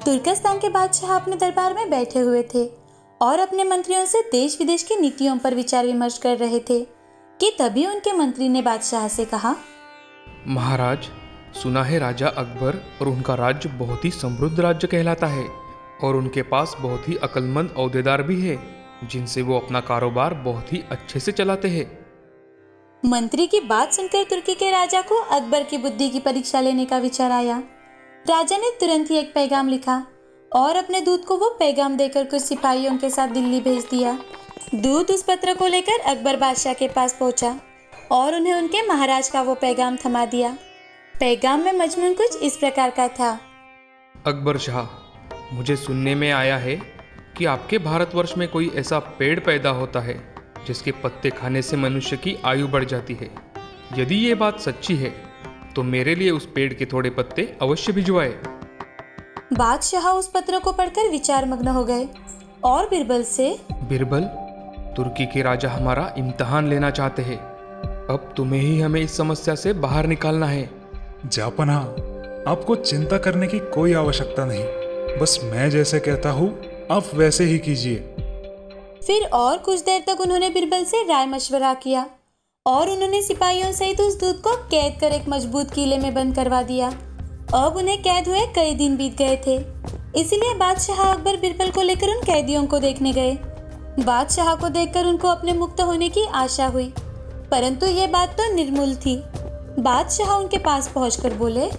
तुर्कस्तान के बादशाह अपने दरबार में बैठे हुए थे और अपने मंत्रियों से देश विदेश की नीतियों पर विचार विमर्श कर रहे थे कि तभी उनके मंत्री ने बादशाह से कहा, महाराज, सुना है राजा अकबर और उनका राज्य बहुत ही समृद्ध राज्य कहलाता है और उनके पास बहुत ही अक्लमंद औहदेदार भी है जिनसे वो अपना कारोबार बहुत ही अच्छे से चलाते हैं। मंत्री की बात सुनकर तुर्की के राजा को अकबर की बुद्धि की परीक्षा लेने का विचार आया। राजा ने तुरंत ही एक पैगाम लिखा और अपने दूत को वो पैगाम देकर कुछ सिपाहियों के साथ दिल्ली भेज दिया। दूत उस पत्र को लेकर अकबर बादशाह के पास पहुंचा और उन्हें उनके महाराज का वो पैगाम थमा दिया। पैगाम में मजमून कुछ इस प्रकार का था। अकबर शाह, मुझे सुनने में आया है कि आपके भारतवर्ष में कोई ऐसा पेड़ पैदा होता है जिसके पत्ते खाने से मनुष्य की आयु बढ़ जाती है। यदि ये बात सच्ची है तो मेरे लिए उस पेड़ के थोड़े पत्ते अवश्य भिजवाए। बादशाह उस पत्र को पढ़कर विचार मग्न हो गए और बिरबल से, बिरबल, तुर्की के राजा हमारा इम्तिहान लेना चाहते हैं। अब तुम्हें ही हमें इस समस्या से बाहर निकालना है। जापना, आपको चिंता करने की कोई आवश्यकता नहीं। बस मैं जैसे कहता हूँ आप वैसे ही कीजिए। फिर और कुछ देर तक उन्होंने बिरबल से राय मशवरा किया और उन्होंने सिपाहियों सहित उस दूत को कैद कर एक मजबूत किले में बंद करवा दिया। अब उन्हें कैद हुए कई दिन बीत गए थे, इसलिए बादशाह अकबर बिरबल को लेकर उन कैदियों को देखने गए। बादशाह को देखकर उनको अपने मुक्त होने की आशा हुई, परंतु ये बात तो निर्मूल थी। बादशाह उनके पास पहुंचकर बोले,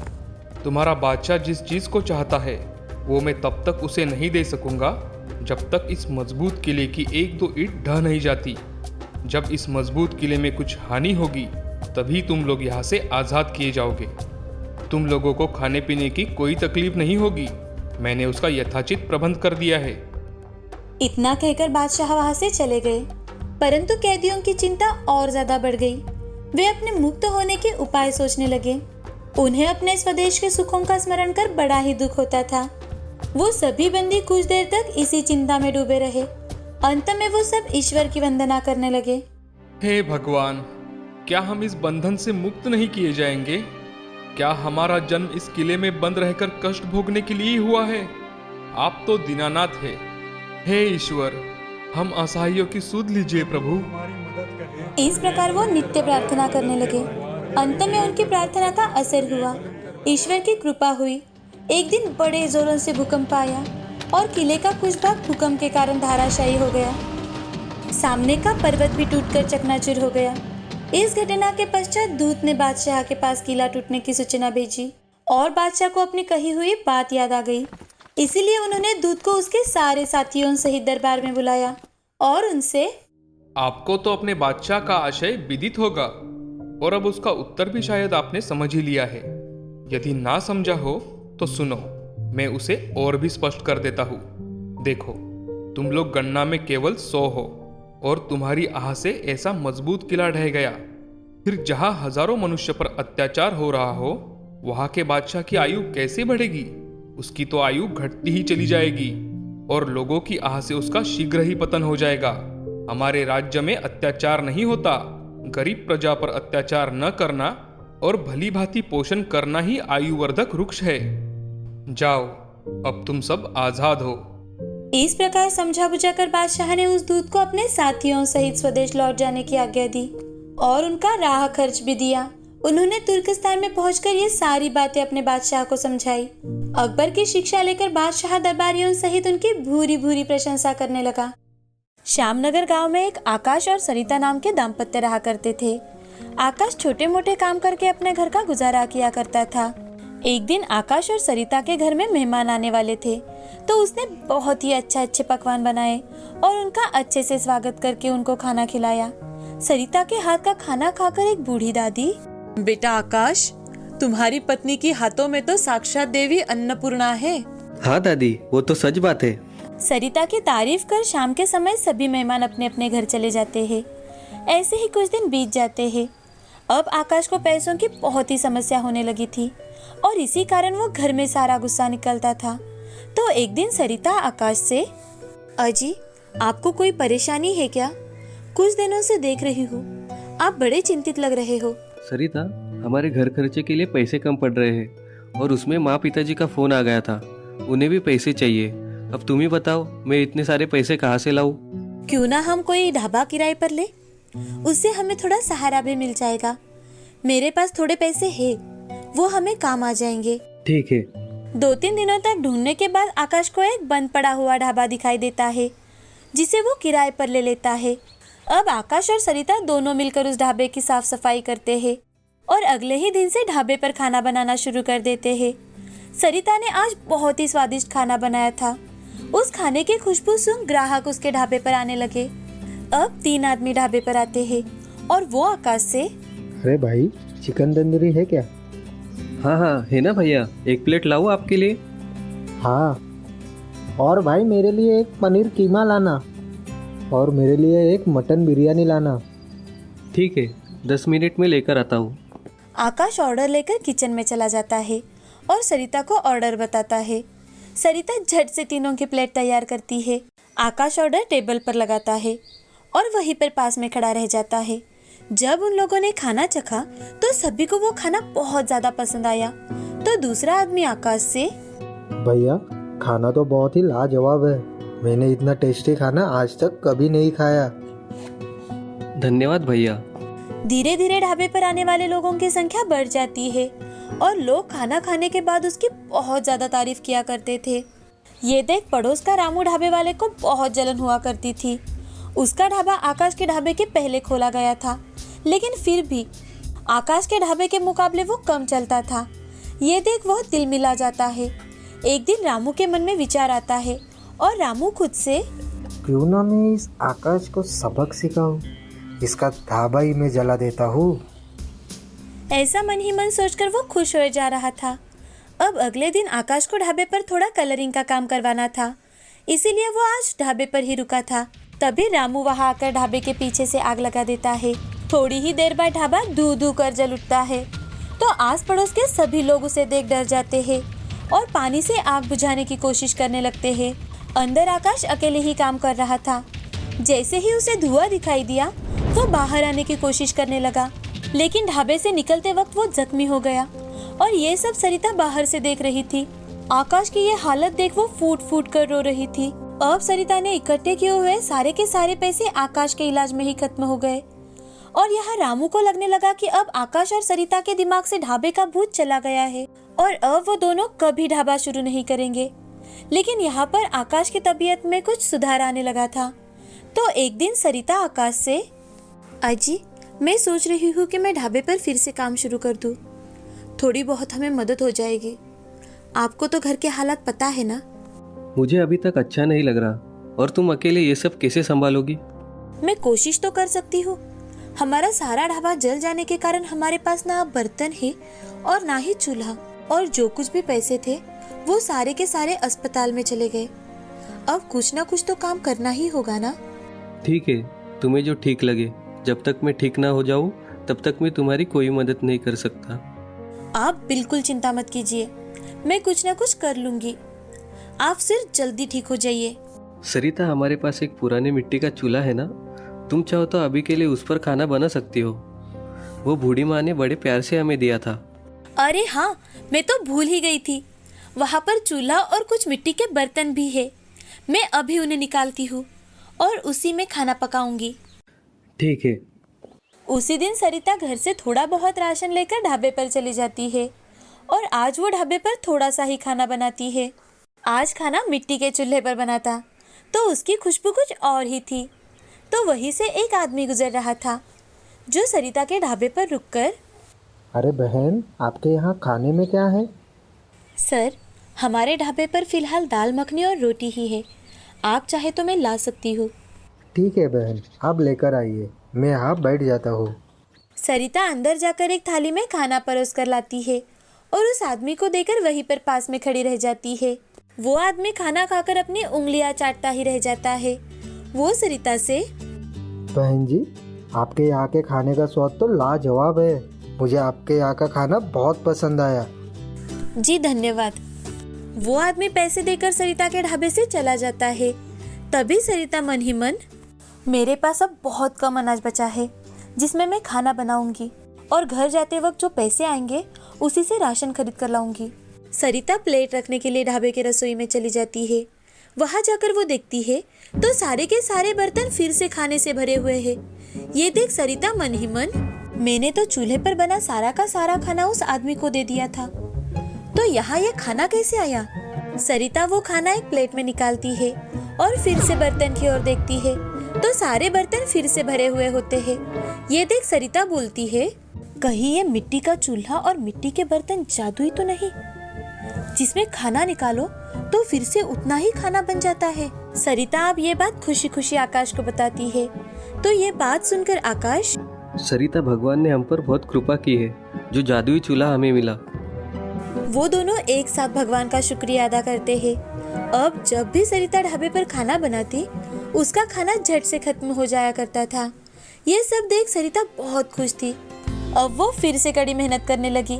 तुम्हारा बादशाह जिस चीज को चाहता है वो मैं तब तक उसे नहीं दे सकूंगा जब तक इस मजबूत किले की एक दो ईंट ढह नहीं जाती। जब इस मजबूत किले में कुछ हानि होगी तभी तुम लोग यहाँ से आज़ाद किए जाओगे। तुम लोगों को खाने पीने की कोई तकलीफ नहीं होगी। मैंने उसका यथाचित प्रबंध कर दिया है। इतना कहकर बादशाह वहां से चले गए, परंतु कैदियों की चिंता और ज्यादा बढ़ गई। वे अपने मुक्त होने के उपाय सोचने लगे। उन्हें अपने स्वदेश के सुखों का स्मरण कर बड़ा ही दुख होता था। वो सभी बंदी कुछ देर तक इसी चिंता में डूबे रहे। अंत में वो सब ईश्वर की वंदना करने लगे। हे भगवान, क्या हम इस बंधन से मुक्त नहीं किए जाएंगे? क्या हमारा जन्म इस किले में बंद रहकर कष्ट भोगने के लिए ही हुआ है? आप तो दीनानाथ है। हे ईश्वर, हम असहायों की सुध लीजिए प्रभु। इस प्रकार वो नित्य प्रार्थना करने लगे। अंत में उनकी प्रार्थना का असर हुआ। ईश्वर की कृपा हुई। एक दिन बड़े जोरों से भूकंप आया और किले का कुछ भाग भूकंप के कारण धाराशायी हो गया। सामने का पर्वत भी टूटकर चकनाचूर हो गया। इस घटना के पश्चात दूत ने बादशाह के पास किला टूटने की सूचना भेजी और बादशाह को अपनी कही हुई बात याद आ गई। इसीलिए उन्होंने दूत को उसके सारे साथियों सहित दरबार में बुलाया और उनसे, आपको तो अपने बादशाह का आशय विदित होगा और अब उसका उत्तर भी शायद आपने समझ ही लिया है। यदि ना समझा हो तो सुनो, मैं उसे और भी स्पष्ट कर देता हूँ। देखो, तुम लोग गणना में केवल 100 हो और तुम्हारी आह से ऐसा मजबूत किला ढह गया। फिर जहाँ हजारों मनुष्य पर अत्याचार हो रहा हो वहाँ के बादशाह की आयु कैसे बढ़ेगी? उसकी तो आयु घटती ही चली जाएगी और लोगों की आह से उसका शीघ्र ही पतन हो जाएगा। हमारे राज्य में अत्याचार नहीं होता। गरीब प्रजा पर अत्याचार न करना और भली भांति पोषण करना ही आयुवर्धक वृक्ष है। जाओ, अब तुम सब आजाद हो। इस प्रकार समझा बुझाकर बादशाह ने उस दूत को अपने साथियों सहित स्वदेश लौट जाने की आज्ञा दी और उनका राह खर्च भी दिया। उन्होंने तुर्कस्तान में पहुंचकर ये सारी बातें अपने बादशाह को समझाई। अकबर की शिक्षा लेकर बादशाह दरबारियों सहित उनकी भूरी भूरी प्रशंसा करने लगा। श्यामनगर गांव में एक आकाश और सरिता नाम के दाम्पत्य रहा करते थे। आकाश छोटे मोटे काम करके अपने घर का गुजारा किया करता था। एक दिन आकाश और सरिता के घर में मेहमान आने वाले थे, तो उसने बहुत ही अच्छे पकवान बनाए और उनका अच्छे से स्वागत करके उनको खाना खिलाया। सरिता के हाथ का खाना खाकर एक बूढ़ी दादी, बेटा आकाश, तुम्हारी पत्नी की हाथों में तो साक्षात देवी अन्नपूर्णा है। हाँ दादी, वो तो सच बात है। सरिता की तारीफ कर शाम के समय सभी मेहमान अपने अपने घर चले जाते हैं। ऐसे ही कुछ दिन बीत जाते हैं। अब आकाश को पैसों की बहुत ही समस्या होने लगी थी और इसी कारण वो घर में सारा गुस्सा निकलता था। तो एक दिन सरिता आकाश से, अजी, आपको कोई परेशानी है क्या? कुछ दिनों से देख रही हूँ आप बड़े चिंतित लग रहे हो। सरिता, हमारे घर खर्चे के लिए पैसे कम पड़ रहे हैं और उसमें माँ पिताजी का फोन आ गया था उन्हें भी पैसे चाहिए। अब तुम ही बताओ, मैं इतने सारे पैसे कहाँ से लाऊं? क्यों ना हम कोई ढाबा किराए पर ले, उससे हमें थोड़ा सहारा भी मिल जाएगा। मेरे पास थोड़े पैसे हैं, वो हमें काम आ जाएंगे। ठीक है। 2-3 दिनों तक ढूंढने के बाद आकाश को एक बंद पड़ा हुआ ढाबा दिखाई देता है, जिसे वो किराए पर ले लेता है। अब आकाश और सरिता दोनों मिलकर उस ढाबे की साफ सफाई करते हैं और अगले ही दिन से ढाबे पर खाना बनाना शुरू कर देते हैं। सरिता ने आज बहुत ही स्वादिष्ट खाना बनाया था। उस खाने की खुशबू सुन ग्राहक उसके ढाबे पर आने लगे। अब 3 आदमी ढाबे पर आते हैं और वो आकाश से, अरे भाई, चिकन तंदूरी है क्या? हाँ हाँ है ना भैया, 1 प्लेट लाऊं आपके लिए? हाँ, और भाई मेरे लिए एक पनीर कीमा लाना और मेरे लिए एक मटन बिरयानी लाना। ठीक है, 10 मिनट में लेकर आता हूँ। आकाश ऑर्डर लेकर किचन में चला जाता है और सरिता को ऑर्डर बताता है। सरिता झट से तीनों की प्लेट तैयार करती है। आकाश ऑर्डर टेबल पर लगाता है और वहीं पर पास में खड़ा रह जाता है। जब उन लोगों ने खाना चखा तो सभी को वो खाना बहुत ज्यादा पसंद आया। तो दूसरा आदमी आकाश से, भैया खाना तो बहुत ही लाजवाब है, मैंने इतना टेस्टी खाना आज तक कभी नहीं खाया। धन्यवाद भैया। धीरे धीरे ढाबे पर आने वाले लोगों की संख्या बढ़ जाती है और लोग खाना खाने के बाद उसकी बहुत ज्यादा तारीफ किया करते थे। ये देख पड़ोस का रामू ढाबे वाले को बहुत जलन हुआ करती थी। उसका ढाबा आकाश के ढाबे के पहले खोला गया था, लेकिन फिर भी आकाश के ढाबे के मुकाबले वो कम चलता था। ये देख वह दिल मिला जाता है। एक दिन रामू के मन में विचार आता है और रामू खुद से, क्यों ना मैं इस आकाश को सबक सिखाऊं, इसका ढाबा ही मैं जला देता हूँ। ऐसा मन ही मन सोचकर वो खुश हो जा रहा था। अब अगले दिन आकाश को ढाबे पर थोड़ा कलरिंग का काम करवाना था, इसीलिए वो आज ढाबे पर ही रुका था। तभी रामू वहां आकर ढाबे के पीछे से आग लगा देता है। थोड़ी ही देर बाद ढाबा धू धू कर जल उठता है। तो आस पड़ोस के सभी लोग उसे देख डर जाते हैं और पानी से आग बुझाने की कोशिश करने लगते हैं। अंदर आकाश अकेले ही काम कर रहा था। जैसे ही उसे धुआं दिखाई दिया वो बाहर आने की कोशिश करने लगा, लेकिन ढाबे से निकलते वक्त वो जख्मी हो गया और ये सब सरिता बाहर से देख रही थी। आकाश की ये हालत देख वो फूट फूट कर रो रही थी। अब सरिता ने इकट्ठे किए हुए सारे के सारे पैसे आकाश के इलाज में ही खत्म हो गए और यहाँ रामू को लगने लगा कि अब आकाश और सरिता के दिमाग से ढाबे का भूत चला गया है और अब वो दोनों कभी ढाबा शुरू नहीं करेंगे। लेकिन यहाँ पर आकाश की तबीयत में कुछ सुधार आने लगा था। तो एक दिन सरिता आकाश से, अजी मैं सोच रही हूँ कि मैं ढाबे पर फिर से काम शुरू कर दूँ, थोड़ी बहुत हमें मदद हो जाएगी। आपको तो घर के हालात पता है ना। मुझे अभी तक अच्छा नहीं लग रहा, और तुम अकेले ये सब कैसे संभालोगी? मैं कोशिश तो कर सकती हूँ। हमारा सारा ढाबा जल जाने के कारण हमारे पास ना बर्तन है और ना ही चूल्हा, और जो कुछ भी पैसे थे वो सारे के सारे अस्पताल में चले गए। अब कुछ ना कुछ तो काम करना ही होगा ना। ठीक है, तुम्हें जो ठीक लगे। जब तक मैं ठीक ना हो जाऊं तब तक मैं तुम्हारी कोई मदद नहीं कर सकता। आप बिल्कुल चिंता मत कीजिए, मैं कुछ ना कुछ कर लूंगी। आप सिर्फ जल्दी ठीक हो जाइए। सरिता, हमारे पास एक पुराने मिट्टी का चूल्हा है ना, तुम चाहो तो अभी के लिए उस पर खाना बना सकती हो। वो बूढ़ी माँ ने बड़े प्यार से हमें दिया था। अरे हाँ, मैं तो भूल ही गई थी। वहाँ पर चूल्हा और कुछ मिट्टी के बर्तन भी है। मैं अभी उन्हें निकालती हूँ और उसी में खाना पकाऊंगी। ठीक है। उसी दिन सरिता घर से थोड़ा बहुत राशन लेकर ढाबे पर चली जाती है और आज वो ढाबे पर थोड़ा सा ही खाना बनाती है। आज खाना मिट्टी के चूल्हे पर बना था तो उसकी खुशबू कुछ और ही थी। तो वहीं से एक आदमी गुजर रहा था जो सरिता के ढाबे पर रुककर, अरे बहन, आपके यहाँ खाने में क्या है? सर, हमारे ढाबे पर फिलहाल दाल मखनी और रोटी ही है, आप चाहे तो मैं ला सकती हूँ। ठीक है बहन, आप लेकर आइए, मैं यहाँ बैठ जाता हूँ। सरिता अंदर जाकर एक थाली में खाना परोस कर लाती है और उस आदमी को देकर वहीं पर पास में खड़ी रह जाती है। वो आदमी खाना खाकर अपनी उंगलियां चाटता ही रह जाता है। वो सरिता से, बहन जी, आपके यहाँ के खाने का स्वाद तो लाजवाब है, मुझे आपके यहाँ का खाना बहुत पसंद आया। जी धन्यवाद। वो आदमी पैसे देकर सरिता के ढाबे से चला जाता है। तभी सरिता मन ही मन, मेरे पास अब बहुत कम अनाज बचा है जिसमें मैं खाना बनाऊंगी और घर जाते वक्त जो पैसे आएंगे उसी से राशन खरीद कर लाऊंगी। सरिता प्लेट रखने के लिए ढाबे के रसोई में चली जाती है। वहां जाकर वो देखती है तो सारे के सारे बर्तन फिर से खाने से भरे हुए हैं। ये देख सरिता मन ही मन, मैंने तो चूल्हे पर बना सारा का सारा खाना उस आदमी को दे दिया था, तो यहाँ ये खाना कैसे आया? सरिता वो खाना एक प्लेट में निकालती है और फिर से बर्तन की ओर देखती है तो सारे बर्तन फिर से भरे हुए होते हैं। ये देख सरिता बोलती है, कहीं ये मिट्टी का चूल्हा और मिट्टी के बर्तन जादुई तो नहीं, जिसमें खाना निकालो तो फिर से उतना ही खाना बन जाता है। सरिता अब ये बात खुशी खुशी आकाश को बताती है। तो ये बात सुनकर आकाश, सरिता, भगवान ने हम पर बहुत कृपा की है, जो जादुई चूल्हा हमें मिला। वो दोनों एक साथ भगवान का शुक्रिया अदा करते हैं। अब जब भी सरिता ढाबे पर खाना बनाती, उसका खाना झट से खत्म हो जाया करता था। ये सब देख सरिता बहुत खुश थी। अब वो फिर से कड़ी मेहनत करने लगी।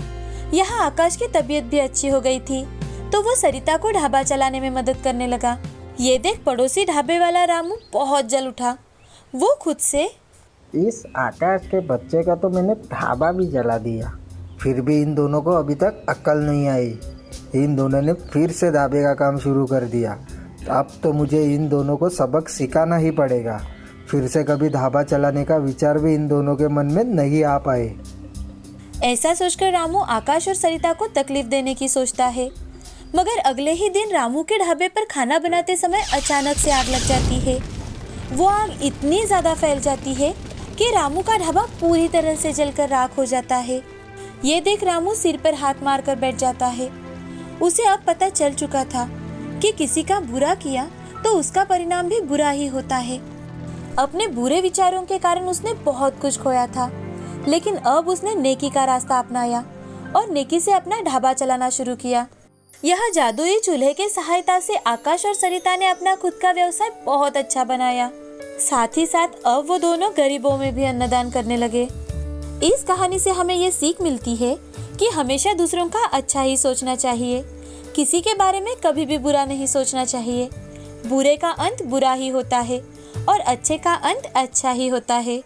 यहाँ आकाश की तबीयत भी अच्छी हो गई थी, तो वो सरिता को ढाबा चलाने में मदद करने लगा। ये देख पड़ोसी ढाबे वाला रामू बहुत जल उठा। वो खुद से, इस आकाश के बच्चे का तो मैंने ढाबा भी जला दिया, फिर भी इन दोनों को अभी तक अक्ल नहीं आई। इन दोनों ने फिर से ढाबे का काम शुरू कर दिया। अब तो मुझे इन दोनों को सबक सिखाना ही पड़ेगा। फिर से कभी ढाबा चलाने का विचार भी इन दोनों के मन में नहीं आ पाए। ऐसा सोचकर रामू आकाश और सरिता को तकलीफ देने की सोचता है। मगर अगले ही दिन रामू के ढाबे पर खाना बनाते समय अचानक से आग लग जाती है। वो आग इतनी ज्यादा फैल जाती है कि रामू का ढाबा पूरी तरह से जलकर राख हो जाता है। ये देख रामू सिर पर हाथ मारकर बैठ जाता है। उसे अब पता चल चुका था कि किसी का बुरा किया तो उसका परिणाम भी बुरा ही होता है। अपने बुरे विचारों के कारण उसने बहुत कुछ खोया था, लेकिन अब उसने नेकी का रास्ता अपनाया और नेकी से अपना ढाबा चलाना शुरू किया। यह जादुई चूल्हे के सहायता से आकाश और सरिता ने अपना खुद का व्यवसाय बहुत अच्छा बनाया। साथ ही साथ अब वो दोनों गरीबों में भी अन्नदान करने लगे। इस कहानी से हमें ये सीख मिलती है कि हमेशा दूसरों का अच्छा ही सोचना चाहिए। किसी के बारे में कभी भी बुरा नहीं सोचना चाहिए। बुरे का अंत बुरा ही होता है और अच्छे का अंत अच्छा ही होता है।